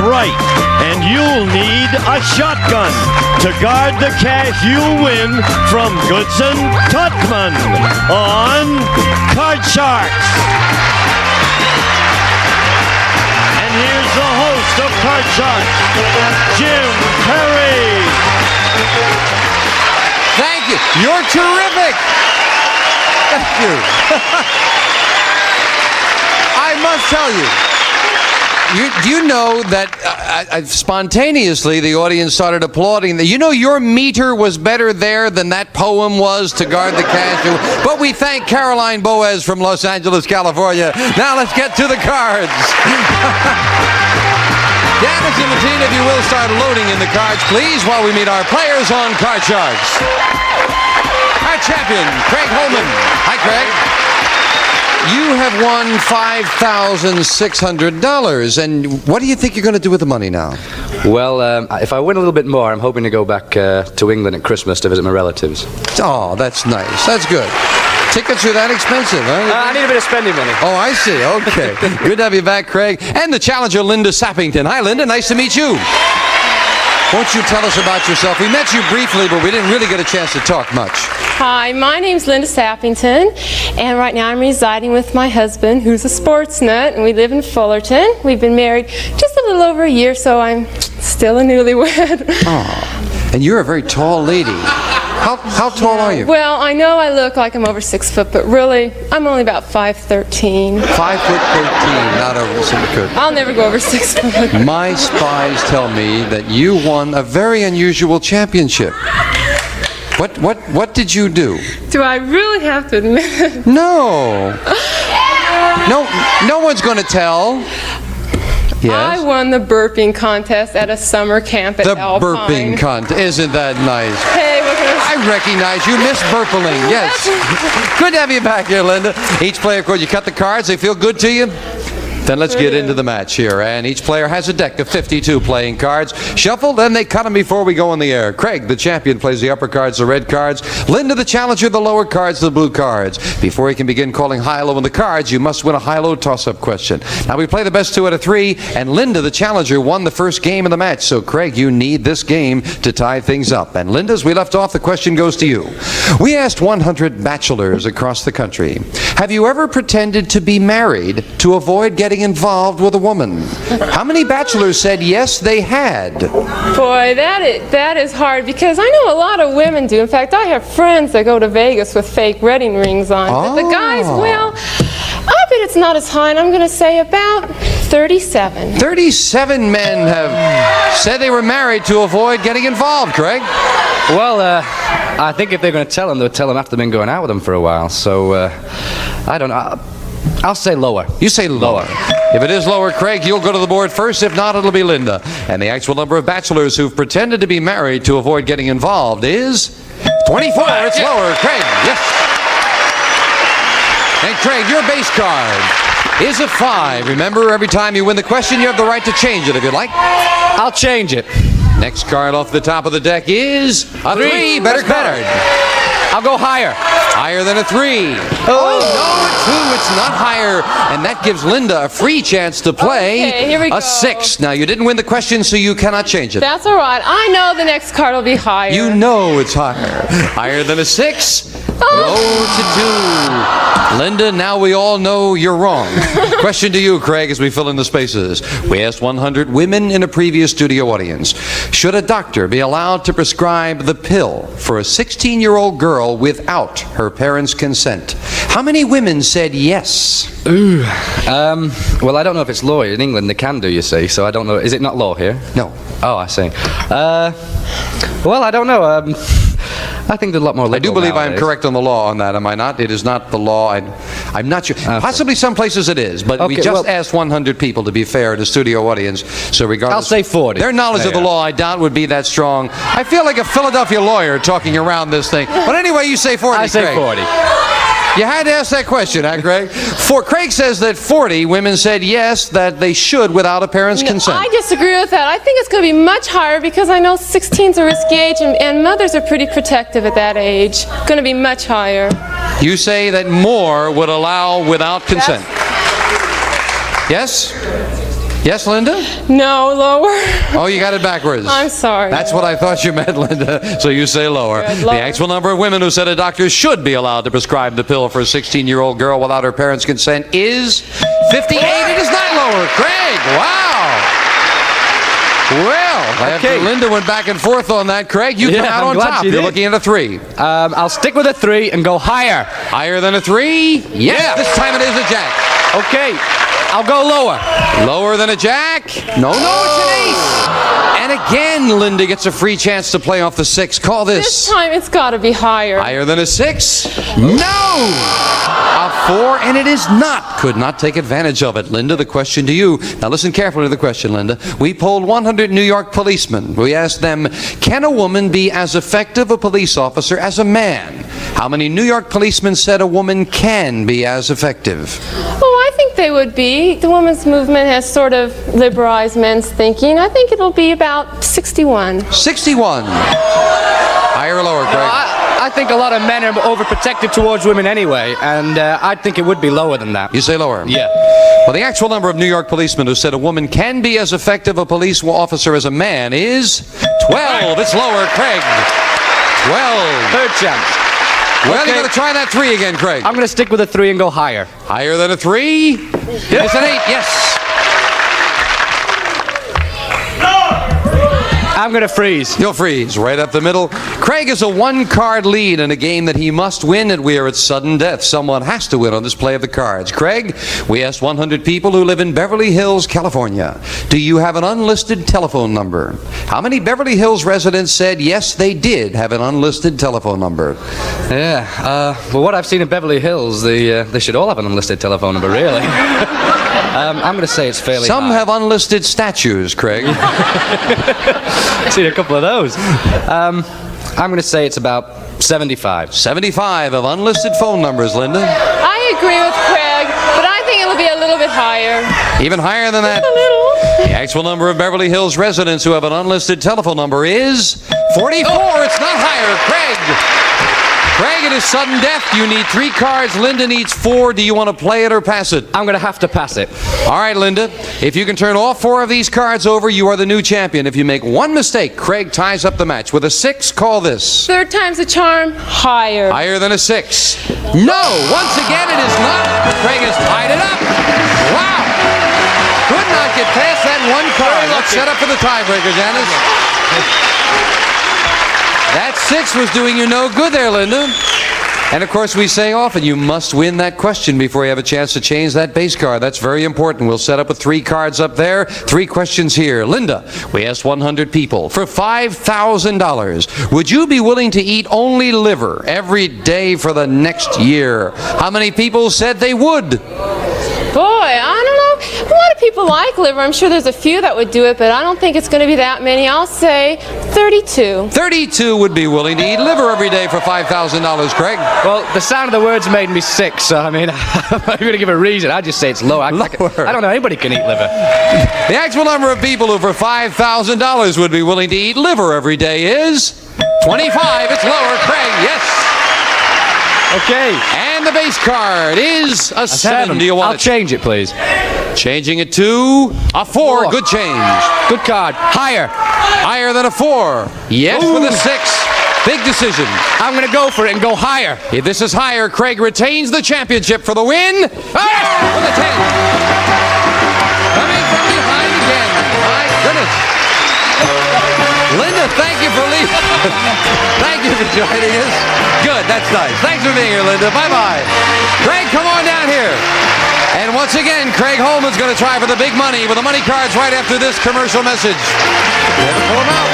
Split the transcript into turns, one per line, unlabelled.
right, and you'll need a shotgun to guard the cash you'll win from Goodson Tutman on Card Sharks. And here's the host of Card Sharks, Jim Perry.
Thank you. You're terrific. Thank you. I must tell you, do you know that spontaneously the audience started applauding? You know your meter was better there than that poem was to guard the cash. But we thank Caroline Boaz from Los Angeles, California. Now let's get to the cards. Janice and Martina, if you will, start loading in the cards, please, while we meet our players on Card Sharks. Our champion, Craig Holman. Hi, Craig. You have won $5,600, and what do you think you're going to do with the money now?
Well, if I win a little bit more, I'm hoping to go back to England at Christmas to visit my relatives.
Oh, that's nice. That's good. Tickets are that expensive, huh?
I need a bit of spending money.
Oh, I see. Okay. Good to have you back, Craig. And the challenger, Linda Sappington. Hi, Linda. Nice to meet you. Won't you tell us about yourself? We met you briefly, but we didn't really get a chance to talk much.
Hi, my name's Linda Sappington, and right now I'm residing with my husband, who's a sports nut, and we live in Fullerton. We've been married just a little over a year, so I'm still a newlywed.
Oh, and you're a very tall lady. How tall are you?
Well, I know I look like I'm over 6 foot, but really, I'm only about 5'13".
5'13", not over 6 foot.
I'll never go over 6 foot.
My spies tell me that you won a very unusual championship. What did you do?
Do I really have to admit it?
No. No one's going to tell. Yes.
I won the burping contest at a summer camp at Alpine.
The burping contest. Isn't that nice?
Hey, what can
I recognize you, Miss Burpling. Yes. Good to have you back here, Linda. Each player, of course, you cut the cards. They feel good to you? Then let's get into the match here. And each player has a deck of 52 playing cards. Shuffled, then they cut them before we go on the air. Craig, the champion, plays the upper cards, the red cards. Linda, the challenger, the lower cards, the blue cards. Before you can begin calling high-low on the cards, you must win a high-low toss-up question. Now, we play the best 2 out of 3, and Linda, the challenger, won the first game of the match. So, Craig, you need this game to tie things up. And Linda, as we left off, the question goes to you. We asked 100 bachelors across the country, have you ever pretended to be married to avoid getting involved with a woman? How many bachelors said yes, they had?
Boy, that is hard, because I know a lot of women do. In fact, I have friends that go to Vegas with fake wedding rings on. But the guys, well, I bet it's not as high, and I'm going to say about 37.
37 men have said they were married to avoid getting involved, Craig.
Well, I think if they're going to tell them, they'll tell them after they've been going out with them for a while. So, I don't know. I'll say lower.
You say lower. If it is lower, Craig, you'll go to the board first. If not, it'll be Linda. And the actual number of bachelors who've pretended to be married to avoid getting involved is 24. It's lower. Craig, yes. And Craig, your base card is a 5. Remember, every time you win the question, you have the right to change it if you'd like.
I'll change it.
Next card off the top of the deck is a 3. Better card.
I'll go higher.
Higher than a 3. Oh, no, a 2. It's not higher. And that gives Linda a free chance to play
Okay, here we go.
a 6. Now, you didn't win the question, so you cannot change it.
That's all right. I know the next card will be higher.
You know it's higher. Higher than a 6? No, it's a 2. Linda, now we all know you're wrong. Question to you, Craig, as we fill in the spaces. We asked 100 women in a previous studio audience, should a doctor be allowed to prescribe the pill for a 16-year-old girl without her parents' consent? How many women said yes?
Ooh. Well, I don't know if it's law. In England, they can do, you see, so I don't know. Is it not law here?
No.
Oh, I see. Well, I don't know. I think there's a lot more liberal
I do believe I am
nowadays.
correct on the law on that, am I not? It is not the law. I'm not sure.
Okay.
Possibly some places it is, but we
Okay,
just
well-
asked 100 people, to be fair, to studio audience. So regardless,
I'll say 40.
Their knowledge of the law, I doubt, would be that strong. I feel like a Philadelphia lawyer talking around this thing. But anyway, you say 40,
I say
Craig.
40.
You had to ask that question, huh, Craig? Craig says that 40 women said yes, that they should without a parent's consent.
I disagree with that. I think it's going to be much higher, because I know 16's a risky age, and mothers are pretty protective at that age. Going to be much higher.
You say that more would allow without consent. Yes? Yes, Linda?
No, lower.
Oh, you got it backwards.
I'm sorry.
That's what I thought you meant, Linda. So you say lower.
Good,
The
lower.
actual number of women who said a doctor should be allowed to prescribe the pill for a 16-year-old girl without her parents' consent is 58. It is not lower. Craig, wow. Well, after Linda went back and forth on that, Craig, you come out
I'm
on
glad
top.
she
You're
did.
looking at a 3.
I'll stick with a 3 and go higher.
Higher than a 3? Yes,
Yeah.
this time it is a jack.
Okay, I'll go lower.
Lower than a jack? No, it's an ace. And again, Linda gets a free chance to play off the 6. Call
This
this.
time it's got to be higher.
Higher than a 6? No! A 4, and it is not. Could not take advantage of it. Linda, the question to you. Now listen carefully to the question, Linda. We polled 100 New York policemen. We asked them, can a woman be as effective a police officer as a man? How many New York policemen said a woman can be as effective?
Oh, I think they would be. The women's movement has sort of liberalized men's thinking. I think it'll be about 61.
61. Higher or lower, Craig?
I think a lot of men are overprotective towards women anyway, and I think it would be lower than that.
You say lower?
Yeah.
Well, the actual number of New York policemen who said a woman can be as effective a police officer as a man is 12. It's lower, Craig. 12.
Third chance.
Well,
Okay.
you got to try that 3 again, Craig.
I'm going to stick with a 3 and go higher.
Higher than a 3? It's an 8, yes.
I'm going to freeze.
You'll freeze right up the middle. Craig is a 1-card lead in a game that he must win, and we are at sudden death. Someone has to win on this play of the cards. Craig, we asked 100 people who live in Beverly Hills, California, do you have an unlisted telephone number? How many Beverly Hills residents said yes, they did have an unlisted telephone number?
Yeah. Well, what I've seen in Beverly Hills, they should all have an unlisted telephone number, really. I'm going to say it's fairly
Some
high.
have unlisted statues, Craig.
I've seen a couple of those. I'm going to say it's about 75.
75 of unlisted phone numbers, Linda.
I agree with Craig, but I think it'll be a little bit higher.
Even higher than that.
A little.
The actual number of Beverly Hills residents who have an unlisted telephone number is 44. It's not higher. Craig, it is sudden death. You need 3 cards. Linda needs 4. Do you want to play it or pass it?
I'm going to have to pass it.
All right, Linda. If you can turn all 4 of these cards over, you are the new champion. If you make one mistake, Craig ties up the match. With a 6, call this.
Third time's a charm, higher.
Higher than a 6. No! Once again, it is not. Craig has tied it up. Wow! Could not get past that 1 card. Let's set up for the tiebreaker, Janice. That 6 was doing you no good there, Linda. And of course, we say often, you must win that question before you have a chance to change that base card. That's very important. We'll set up with 3 cards up there, 3 questions here. Linda, we asked 100 people for $5,000. Would you be willing to eat only liver every day for the next year? How many people said they would?
Boy, I don't know. A lot of people like liver. I'm sure there's a few that would do it, but I don't think it's going to be that many. I'll say 32.
32 would be willing to eat liver every day for $5,000, Craig.
Well, the sound of the words made me sick, so I mean, I'm not going to give a reason. I'd just say it's low. I don't know anybody can eat liver.
The actual number of people who for $5,000 would be willing to eat liver every day is 25. It's lower, Craig. Yes.
Okay.
And the base card is a 7. Do you want
I'll
it?
change it, please.
Changing it to a 4.
Four.
Good change.
Good card. Higher.
Higher than a 4. Yes,
Ooh.
with a 6. Big decision.
I'm going to go for it and go higher.
If this is higher, Craig retains the championship for the win. Yes! With a 10. Coming from behind again. My goodness. Linda, thank you for leaving. Thank you for joining us. Good, that's nice. Thanks for being here, Linda. Bye-bye. Craig, come on down here. And once again, Craig Holman's going to try for the big money with the money cards right after this commercial message. Never pull them out.